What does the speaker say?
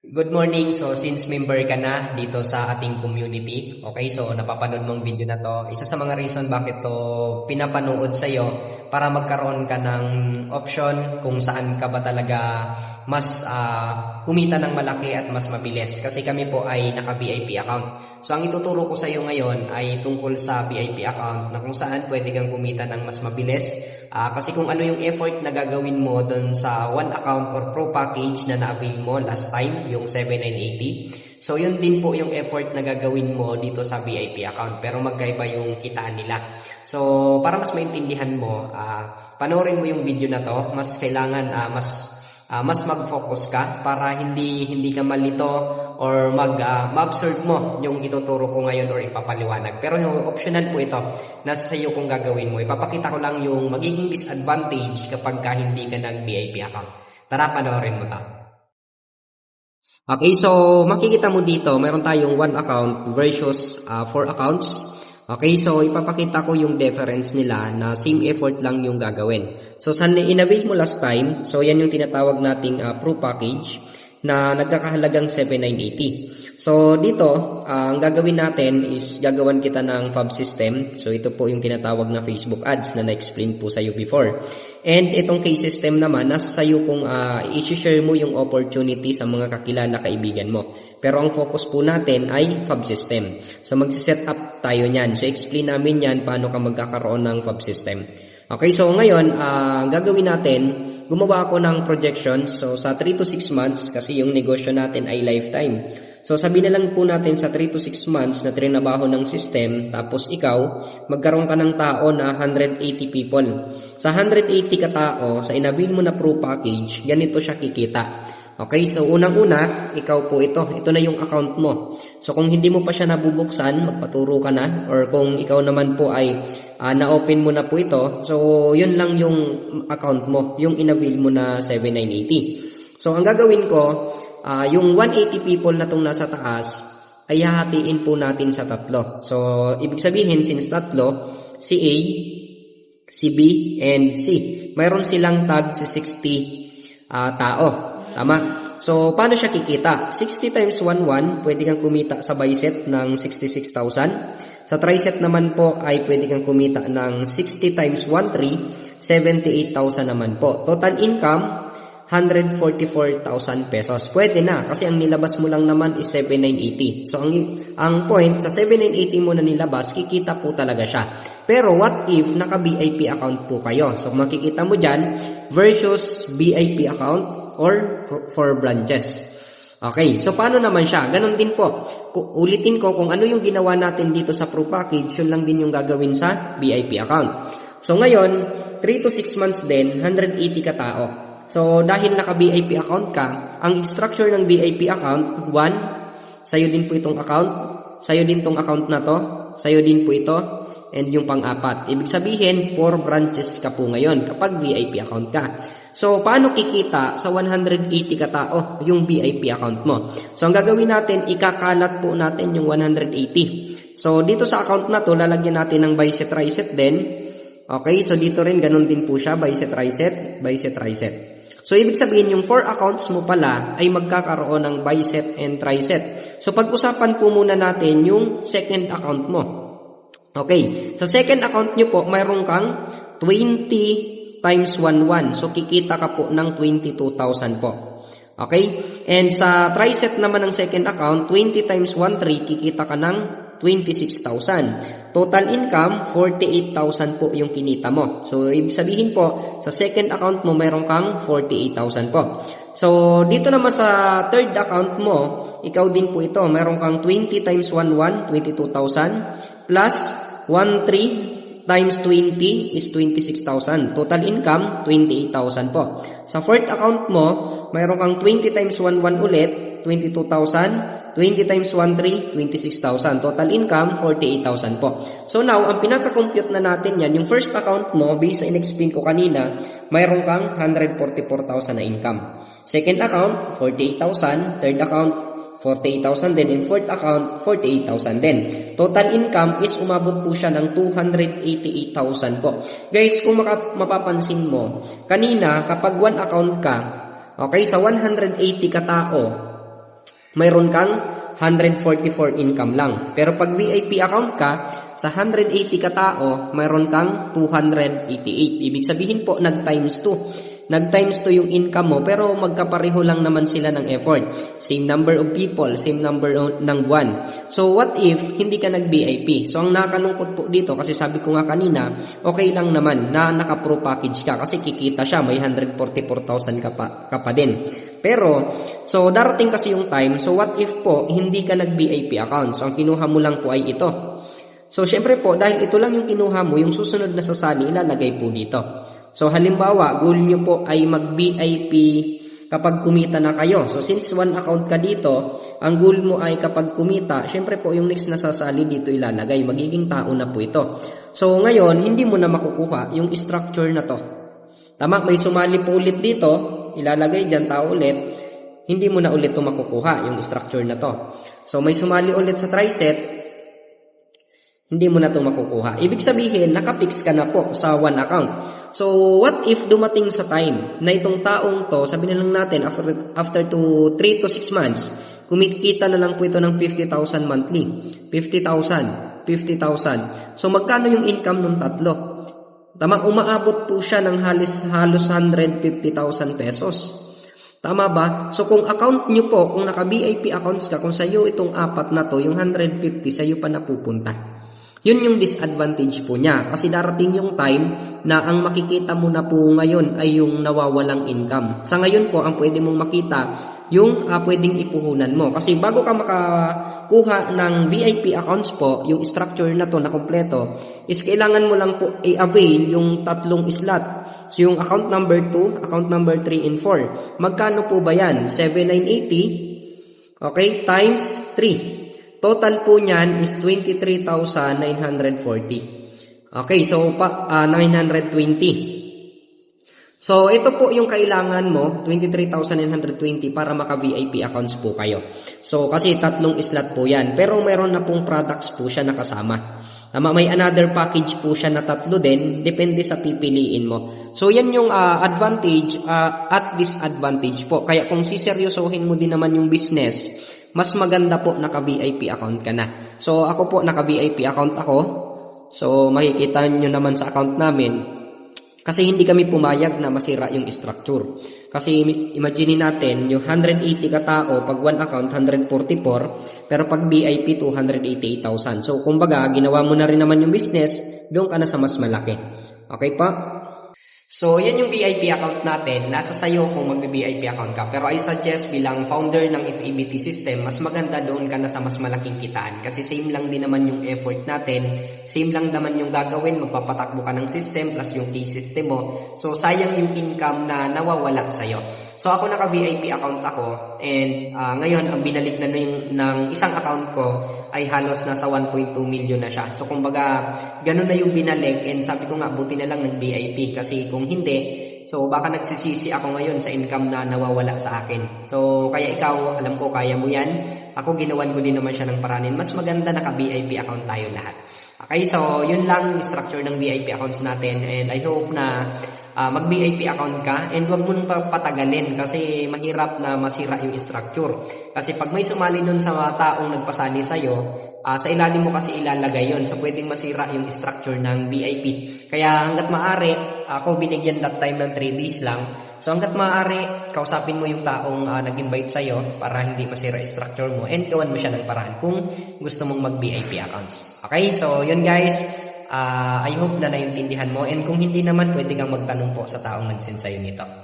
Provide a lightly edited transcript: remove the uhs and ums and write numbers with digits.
Good morning. So, since member ka na dito sa ating community, okay, so napapanood mong video na to, isa sa mga reason bakit to pinapanood sa'yo para magkaroon ka ng option kung saan ka ba talaga mas kumita ng malaki at mas mabilis. Kasi kami po ay naka-VIP account. So, ang ituturo ko sa'yo ngayon ay tungkol sa VIP account na kung saan pwede kang kumita ng mas mabilis. Kasi kung ano yung effort na gagawin mo doon sa one account or pro package na na-avail mo last time, yung 7980. So, yun din po yung effort na gagawin mo dito sa VIP account. Pero magkaiba yung kitaan nila. So, para mas maintindihan mo, panoorin mo yung video na to. Mas kailangan, mas mag-focus ka para hindi ka malito or ma-absorb mo yung ituturo ko ngayon or ipapaliwanag. Pero yung optional po ito, nasa sa iyo kung gagawin mo. Ipapakita ko lang yung magiging disadvantage kapag hindi ka nag-VIP account. Tara, panoorin mo to. Okay, so makikita mo dito, meron tayong one account versus four accounts. Okay, so ipapakita ko yung difference nila na same effort lang yung gagawin. So sa in-avail mo last time, so yan yung tinatawag nating pro package na nagkakahalagang 7,980. So dito, ang gagawin natin is gagawan kita ng FAB system. So ito po yung tinatawag na Facebook ads na na-explain po sa iyo before. And itong case system naman, nasa sayo kung i-share mo yung opportunity sa mga kakilala kaibigan mo. Pero ang focus po natin ay FAB system. So magsiset up tayo niyan. So explain namin yan paano ka magkakaroon ng FAB system. Okay, so ngayon, gagawin natin, gumawa ako ng projections. So sa 3 to 6 months, kasi yung negosyo natin ay lifetime. So sabihin na lang po natin sa 3 to 6 months na trinabaho ng system, tapos ikaw, magkaroon ka ng tao na 180 people. Sa 180 ka tao, sa inavail mo na pro package, ganito siya kikita. Okay, so unang-una, ikaw po ito. Ito na yung account mo. So kung hindi mo pa siya nabubuksan, magpaturo ka na. Or kung ikaw naman po ay na-open mo na po ito, so yun lang yung account mo, yung inavail mo na 7,980. So ang gagawin ko, yung 180 people na itong nasa taas, ay hahatiin po natin sa tatlo. So ibig sabihin, since tatlo, si A, si B, and C. Mayroon silang tag sa 60 tao. Tama? So, paano siya kikita? 60 times 11, pwede kang kumita sa bicep ng 66,000. Sa tricep naman po ay pwede kang kumita ng 60 times 13, 78,000 naman po. Total income, 144,000 pesos. Pwede na kasi ang nilabas mo lang naman is 7,980. So, ang point, sa 7,980 mo na nilabas, kikita po talaga siya. Pero what if naka-VIP account po kayo? So, makikita mo dyan versus VIP account or for branches. Okay, so paano naman siya? Ganon din po. Ulitin ko kung ano yung ginawa natin dito sa pro package, yun lang din yung gagawin sa VIP account. So ngayon, 3 to 6 months din, 180 ka tao. So dahil naka-VIP account ka, ang structure ng VIP account, 1, sa'yo din po itong account, sa'yo din tong account na to, sa'yo din po ito, and yung pang-apat. Ibig sabihin, 4 branches ka po ngayon kapag VIP account ka. So, paano kikita sa 180 katao yung VIP account mo? So, ang gagawin natin, ikakalat po natin yung 180. So, dito sa account na to, lalagyan natin ng bicep tricep din. Okay, so dito rin, ganun din po siya, bicep tricep, bicep tricep. So, ibig sabihin, yung 4 accounts mo pala ay magkakaroon ng bicep and tricep. So, pag-usapan po muna natin yung second account mo. Okay, sa second account nyo po, mayroon kang 20 times 11. So, kikita ka po ng 22,000 po. Okay? And sa tricep naman ng second account, 20 times 13, kikita ka ng 26,000. Total income, 48,000 po yung kinita mo. So, ibig sabihin po, sa second account mo, mayroon kang 48,000 po. So, dito naman sa third account mo, ikaw din po ito. Mayroon kang 20 times 11, 22,000. Plus, 13 times 20 is 26,000. Total income, 28,000 po. Sa fourth account mo, mayroon kang 20 times 11 ulit, 22,000. 20 times 13, 26,000. Total income, 48,000 po. So now, ang pinaka-compute na natin yan, yung first account mo, based sa in-explain ko kanina, mayroon kang 144,000 na income. Second account, 48,000. Third account, 48,000 din. In fourth account, 48,000 din. Total income is umabot po siya ng 288,000 po. Guys, kung mapapansin mo, kanina kapag one account ka, okay, sa 180 ka tao, mayroon kang 144 income lang. Pero pag VIP account ka, sa 180 katao, mayroon kang 288. Ibig sabihin po, nag-times 2. Nag-times 2 yung income mo, pero magkapareho lang naman sila ng effort. Same number of people, same number ng buwan. So, what if hindi ka nag-VIP? So, ang nakalungkot po dito, kasi sabi ko nga kanina, okay lang naman na naka-pro package ka kasi kikita siya, may 144,000 ka pa din. Pero, so, darating kasi yung time, so what if po, hindi ka nag-VIP account? So, ang kinuha mo lang po ay ito. So, syempre po, dahil ito lang yung kinuha mo, yung susunod na sasali, ilalagay po dito. So, halimbawa, goal nyo po ay mag-VIP kapag kumita na kayo. So, since one account ka dito, ang goal mo ay kapag kumita, syempre po, yung next na sasali dito ilalagay. Magiging tao na po ito. So, ngayon, hindi mo na makukuha yung structure na to. Tama, may sumali po ulit dito, ilalagay dyan, tao ulit, hindi mo na ulit ito makukuha, yung structure na to. So, may sumali ulit sa triset, hindi mo na ito makukuha. Ibig sabihin, nakapix ka na po sa one account. So, what if dumating sa time na itong taong to, sabi na lang natin, after 3 to 6 months, kumikita na lang po ito ng 50,000 monthly. 50,000. So, magkano yung income ng tatlo? Tama, umaabot po siya ng halos 150,000 pesos. Tama ba? So, kung account nyo po, kung naka-VIP accounts ka, kung sa'yo itong apat na to, yung 150, sa'yo pa napupunta. Yun yung disadvantage po niya. Kasi darating yung time na ang makikita mo na po ngayon ay yung nawawalang income. Sa ngayon po, ang pwede mong makita, yung pwedeng ipuhunan mo. Kasi bago ka makakuha ng VIP accounts po, yung structure na to na kompleto, is kailangan mo lang po i-avail yung tatlong slot. So, yung account number 2, account number 3, and 4. Magkano po ba yan? 7,980, okay, times 3. Total po niyan is 23,940. Okay, so 920. So, ito po yung kailangan mo, 23,920 para maka-VIP accounts po kayo. So, kasi tatlong slot po yan. Pero meron na pong products po siya nakasama. Tama, may another package po siya na tatlo din, depende sa pipiliin mo. So, yan yung advantage at disadvantage po. Kaya kung siseryosohin mo din naman yung business, mas maganda po naka-VIP account ka na. So, ako po naka-VIP account ako. So, makikita nyo naman sa account namin. Kasi hindi kami pumayag na masira yung structure. Kasi imagine natin, yung 180 katao, pag one account, 144. Pero pag VIP, 288,000. So, kumbaga, ginawa mo na rin naman yung business, doon ka na sa mas malaki. Okay pa? So, yan yung VIP account natin. Nasa sayo kung mag-VIP account ka. Pero I suggest bilang founder ng FEBT system, mas maganda doon ka na sa mas malaking kitaan. Kasi same lang din naman yung effort natin. Same lang naman yung gagawin. Magpapatakbo ka ng system plus yung key system mo. So, sayang yung income na nawawala sa'yo. So, ako naka-VIP account ako. And ngayon, ang binalik na ng isang account ko ay halos nasa 1.2 million na siya. So, kumbaga, ganun na yung binalik. And sabi ko nga, buti na lang nag-VIP. Kasi kung hindi, so baka nagsisisi ako ngayon sa income na nawawala sa akin. So, kaya ikaw, alam ko, kaya mo yan. Ako, ginawan ko din naman siya ng paranin. Mas maganda naka-VIP account tayo lahat. Okay, so yun lang yung structure ng VIP accounts natin. And I hope na mag-VIP account ka. And huwag mo nang patagalin kasi mahirap na masira yung structure. Kasi pag may sumali nun sa taong nagpasali sa'yo, sa ilalim mo kasi ilalagay yon. So, pwedeng masira yung structure ng VIP. Kaya hanggat maaari, ako binigyan that time ng 3 days lang. So, hanggat maaari, kausapin mo yung taong nag-invite sa'yo para hindi masira yung structure mo and gawan mo siya ng paraan kung gusto mong mag-VIP accounts. Okay? So, yun guys. I hope na naintindihan mo. And kung hindi naman, pwede kang magtanong po sa taong nag-send sa'yo nito.